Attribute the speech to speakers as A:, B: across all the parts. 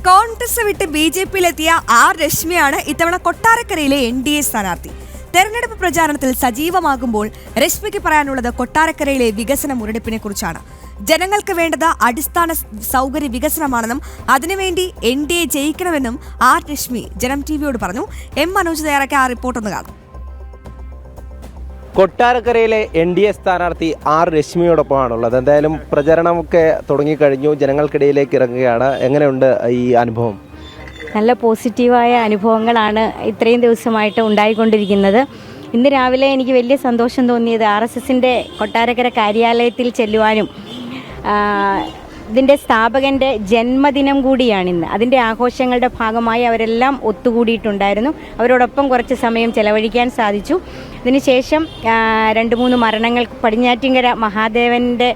A: കോൺഗ്രസ് വിട്ട് ബി.ജെ.പിയിലെത്തിയ ആർ രശ്മിയാണ് ഇത്തവണ കൊട്ടാരക്കരയിലെ NDA സ്ഥാനാർത്ഥി. തെരഞ്ഞെടുപ്പ് പ്രചാരണത്തിൽ സജീവമാകുമ്പോൾ രശ്മിക്ക് പറയാനുള്ളത് കൊട്ടാരക്കരയിലെ വികസന മുരടിപ്പിനെ കുറിച്ചാണ്. ജനങ്ങൾക്ക് വേണ്ടത് അടിസ്ഥാന സൗകര്യ വികസനമാണെന്നും അതിനുവേണ്ടി NDA ജയിക്കണമെന്നും ആർ രശ്മി ജനം ടിവിയോട് പറഞ്ഞു. എം മനോജ് തയ്യാറാക്കിയ ആ റിപ്പോർട്ട് ഒന്ന് കാണാം.
B: കൊട്ടാരക്കരയിലെ NDA സ്ഥാനാർത്ഥി ആർ രശ്മിയോടൊപ്പമാണുള്ളത്. എന്തായാലും പ്രചരണമൊക്കെ തുടങ്ങിക്കഴിഞ്ഞു, ജനങ്ങൾക്കിടയിലേക്ക് ഇറങ്ങുകയാണ്. എങ്ങനെയുണ്ട് ഈ അനുഭവം?
C: നല്ല പോസിറ്റീവായ അനുഭവങ്ങളാണ് ഇത്രയും ദിവസമായിട്ട് ഉണ്ടായിക്കൊണ്ടിരിക്കുന്നത്. ഇന്ന് രാവിലെ എനിക്ക് വലിയ സന്തോഷം തോന്നിയത് RSSൻ്റെ കൊട്ടാരക്കര കാര്യാലയത്തിൽ ചെല്ലുവാനും ഇതിൻ്റെ സ്ഥാപകൻ്റെ ജന്മദിനം കൂടിയാണിന്ന്. അതിൻ്റെ ആഘോഷങ്ങളുടെ ഭാഗമായി അവരെല്ലാം ഒത്തുകൂടിയിട്ടുണ്ടായിരുന്നു. അവരോടൊപ്പം കുറച്ച് സമയം ചെലവഴിക്കാൻ സാധിച്ചു. അതിനുശേഷം 2-3 മരണങ്ങൾ പടിഞ്ഞാറ്റിങ്കര മഹാദേവൻ്റെ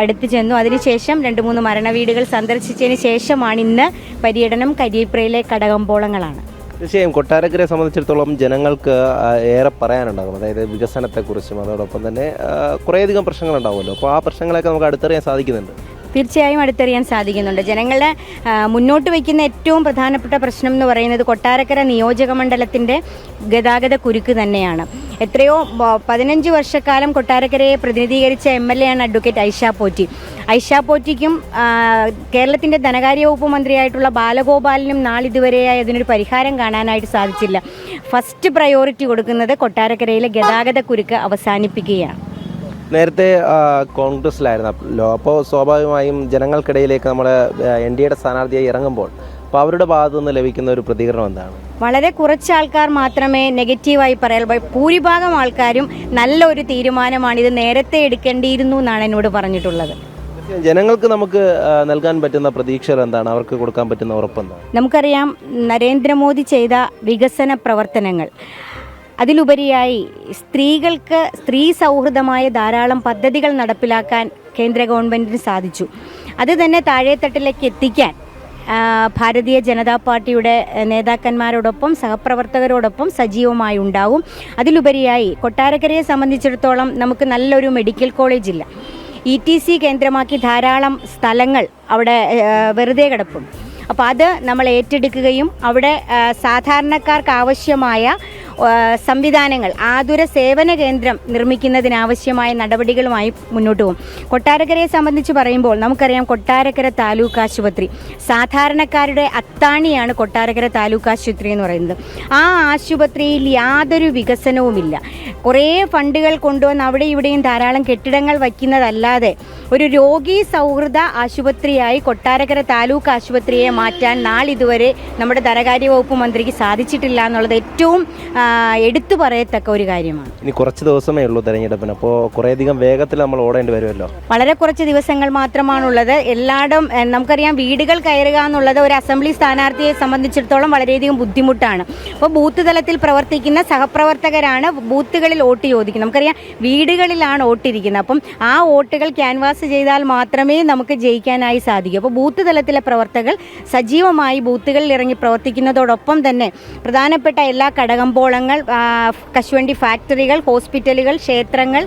C: അടുത്ത് ചെന്നു. അതിനുശേഷം 2-3 മരണവീടുകൾ സന്ദർശിച്ചതിന് ശേഷമാണ് ഇന്ന് പര്യടനം കരിയപ്രയിലെ കടകമ്പോളങ്ങളാണ്.
B: തീർച്ചയായും കൊട്ടാരക്കരയെ സംബന്ധിച്ചിടത്തോളം ജനങ്ങൾക്ക് ഏറെ പറയാനുണ്ടാകും. അതായത് വികസനത്തെക്കുറിച്ചും അതോടൊപ്പം തന്നെ കുറേയധികം പ്രശ്നങ്ങളുണ്ടാവുമല്ലോ. അപ്പോൾ ആ പ്രശ്നങ്ങളൊക്കെ നമുക്ക് അടുത്തറിയാൻ സാധിക്കുന്നുണ്ട്.
C: തീർച്ചയായും അടുത്തറിയാൻ സാധിക്കുന്നുണ്ട്. ജനങ്ങളെ മുന്നോട്ട് വയ്ക്കുന്ന ഏറ്റവും പ്രധാനപ്പെട്ട പ്രശ്നം എന്ന് പറയുന്നത് കൊട്ടാരക്കര നിയോജക മണ്ഡലത്തിൻ്റെ ഗതാഗത കുരുക്ക് തന്നെയാണ്. എത്രയോ 15 വർഷക്കാലം കൊട്ടാരക്കരയെ പ്രതിനിധീകരിച്ച MLA ആണ് അഡ്വക്കേറ്റ് ഐഷ പോറ്റിക്കും കേരളത്തിൻ്റെ ധനകാര്യ വകുപ്പ് മന്ത്രിയായിട്ടുള്ള ബാലഗോപാലിനും നാളിതുവരെയായി അതിനൊരു പരിഹാരം കാണാനായിട്ട് സാധിച്ചില്ല. ഫസ്റ്റ് പ്രയോറിറ്റി കൊടുക്കുന്നത് കൊട്ടാരക്കരയിലെ ഗതാഗത കുരുക്ക് അവസാനിപ്പിക്കുകയാണ്.
B: നേരത്തെ കോൺഗ്രസ്സിലായിരുന്നല്ലോ, അപ്പോൾ സ്വാഭാവികമായും ജനങ്ങൾക്കിടയിലേക്ക് നമ്മൾ NDAയുടെ സ്ഥാനാർത്ഥിയായി ഇറങ്ങുമ്പോൾ അപ്പോൾ അവരുടെ ഭാഗത്തു നിന്ന് ലഭിക്കുന്ന ഒരു പ്രതികരണം എന്താണ്?
C: വളരെ കുറച്ച് ആൾക്കാർ മാത്രമേ നെഗറ്റീവായി പറയാൻ, ഭൂരിഭാഗം ആൾക്കാരും നല്ല ഒരു തീരുമാനമാണ്, ഇത് നേരത്തെ എടുക്കേണ്ടിയിരുന്നു എന്നാണ് എന്നോട് പറഞ്ഞിട്ടുള്ളത്.
B: ജനങ്ങൾക്ക് നമുക്ക് നൽകാൻ പറ്റുന്ന പ്രതീക്ഷകൾ എന്താണ്? അവർക്ക് കൊടുക്കാൻ പറ്റുന്ന ഉറപ്പെന്താണ്?
C: നമുക്കറിയാം, നരേന്ദ്രമോദി ചെയ്ത വികസന പ്രവർത്തനങ്ങൾ, അതിലുപരിയായി സ്ത്രീകൾക്ക് സ്ത്രീ സൗഹൃദമായ ധാരാളം പദ്ധതികൾ നടപ്പിലാക്കാൻ കേന്ദ്ര ഗവൺമെൻറ്റിന് സാധിച്ചു. അത് തന്നെ താഴെത്തട്ടിലേക്ക് എത്തിക്കാൻ ഭാരതീയ ജനതാ പാർട്ടിയുടെ നേതാക്കന്മാരോടൊപ്പം സഹപ്രവർത്തകരോടൊപ്പം സജീവമായി ഉണ്ടാവും. അതിലുപരിയായി കൊട്ടാരക്കരയെ സംബന്ധിച്ചിടത്തോളം നമുക്ക് നല്ലൊരു മെഡിക്കൽ കോളേജില്ല. ETC കേന്ദ്രമാക്കി ധാരാളം സ്ഥലങ്ങൾ അവിടെ വെറുതെ കിടപ്പും. അപ്പോൾ അത് നമ്മൾ ഏറ്റെടുക്കുകയും അവിടെ സാധാരണക്കാർക്ക് ആവശ്യമായ സംവിധാനങ്ങൾ, ആതുര സേവന കേന്ദ്രം നിർമ്മിക്കുന്നതിനാവശ്യമായ നടപടികളുമായി മുന്നോട്ട് പോകും. കൊട്ടാരക്കരയെ സംബന്ധിച്ച് പറയുമ്പോൾ നമുക്കറിയാം, കൊട്ടാരക്കര താലൂക്ക് ആശുപത്രി സാധാരണക്കാരുടെ അത്താണിയാണ്. കൊട്ടാരക്കര താലൂക്ക് ആശുപത്രി എന്ന് പറയുന്നത്, ആ ആശുപത്രിയിൽ യാതൊരു വികസനവുമില്ല. കുറേ ഫണ്ടുകൾ കൊണ്ടുവന്ന് അവിടെ ഇവിടെയും ധാരാളം കെട്ടിടങ്ങൾ വയ്ക്കുന്നതല്ലാതെ ഒരു രോഗി സൗഹൃദ ആശുപത്രിയായി കൊട്ടാരക്കര താലൂക്ക് ആശുപത്രിയെ മാറ്റാൻ നാളിതുവരെ നമ്മുടെ ധനകാര്യ വകുപ്പ് മന്ത്രിക്ക് സാധിച്ചിട്ടില്ല എന്നുള്ളത് ഏറ്റവും എടുത്തു പറയത്തക്ക ഒരു കാര്യമാണ്.
B: ഇനി കുറച്ച് ദിവസമേ ഉള്ളൂ തെരഞ്ഞെടുപ്പിന്, അപ്പോൾ കുറേയധികം വേഗത്തിൽ നമ്മൾ ഓടേണ്ടി വരുമല്ലോ.
C: വളരെ കുറച്ച് ദിവസങ്ങൾ മാത്രമാണുള്ളത്. എല്ലായിടും നമുക്കറിയാം, വീടുകൾ കയറുക എന്നുള്ളത് ഒരു അസംബ്ലി സ്ഥാനാർത്ഥിയെ സംബന്ധിച്ചിടത്തോളം വളരെയധികം ബുദ്ധിമുട്ടാണ്. അപ്പോൾ ബൂത്ത് തലത്തിൽ പ്രവർത്തിക്കുന്ന സഹപ്രവർത്തകരാണ് ബൂത്തുകളിൽ വോട്ട് ചോദിക്കുന്നത്. നമുക്കറിയാം, വീടുകളിലാണ് വോട്ടിരിക്കുന്നത്. അപ്പം ആ വോട്ടുകൾ ക്യാൻവാസ് ചെയ്താൽ മാത്രമേ നമുക്ക് ജയിക്കാനായി സാധിക്കൂ. അപ്പോൾ ബൂത്ത് തലത്തിലെ പ്രവർത്തകർ സജീവമായി ബൂത്തുകളിൽ ഇറങ്ങി പ്രവർത്തിക്കുന്നതോടൊപ്പം തന്നെ പ്രധാനപ്പെട്ട എല്ലാ കടകമ്പോളങ്ങൾ, കശുവണ്ടി ഫാക്ടറികൾ, ഹോസ്പിറ്റലുകൾ, ക്ഷേത്രങ്ങൾ,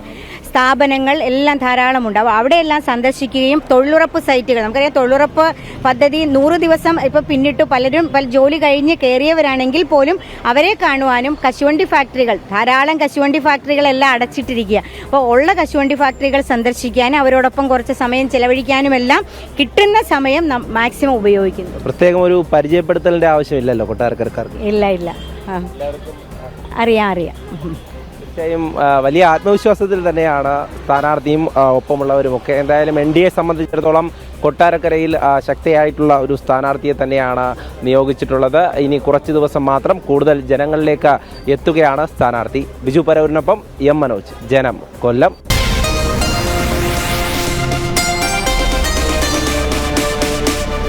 C: സ്ഥാപനങ്ങൾ എല്ലാം ധാരാളമുണ്ട്. അപ്പോൾ അവിടെയെല്ലാം സന്ദർശിക്കുകയും തൊഴിലുറപ്പ് സൈറ്റുകൾ, നമുക്കറിയാം തൊഴിലുറപ്പ് പദ്ധതി 100 ദിവസം ഇപ്പോൾ പിന്നിട്ട് പലരും ജോലി കഴിഞ്ഞ് കയറിയവരാണെങ്കിൽ പോലും അവരെ കാണുവാനും, കശുവണ്ടി ഫാക്ടറികൾ, ധാരാളം കശുവണ്ടി ഫാക്ടറികളെല്ലാം അടച്ചിട്ടിരിക്കുക. അപ്പോൾ ഉള്ള കശുവണ്ടി ഫാക്ടറികൾ സന്ദർശിക്കാനും അവരോടൊപ്പം കുറച്ച് സമയം ചെലവഴിക്കാനുമെല്ലാം കിട്ടുന്ന സമയം മാക്സിമം ഉപയോഗിക്കുന്നു.
B: പ്രത്യേകം ഒരു പരിചയപ്പെടുത്തലിൻ്റെ ആവശ്യമില്ലല്ലോ കൊട്ടാരക്കരക്കാർക്ക്?
C: ഇല്ല, അറിയാം.
B: തീർച്ചയായും വലിയ ആത്മവിശ്വാസത്തിൽ തന്നെയാണ് സ്ഥാനാർത്ഥിയും ഒപ്പമുള്ളവരുമൊക്കെ. എന്തായാലും NDA സംബന്ധിച്ചിടത്തോളം കൊട്ടാരക്കരയിൽ ശക്തിയായിട്ടുള്ള ഒരു സ്ഥാനാർത്ഥിയെ തന്നെയാണ് നിയോഗിച്ചിട്ടുള്ളത്. ഇനി കുറച്ച് ദിവസം മാത്രം കൂടുതൽ ജനങ്ങളിലേക്ക് എത്തുകയാണ് സ്ഥാനാർത്ഥി. ബിജു പരവൂരിനൊപ്പം എം മനോജ്, ജനം, കൊല്ലം.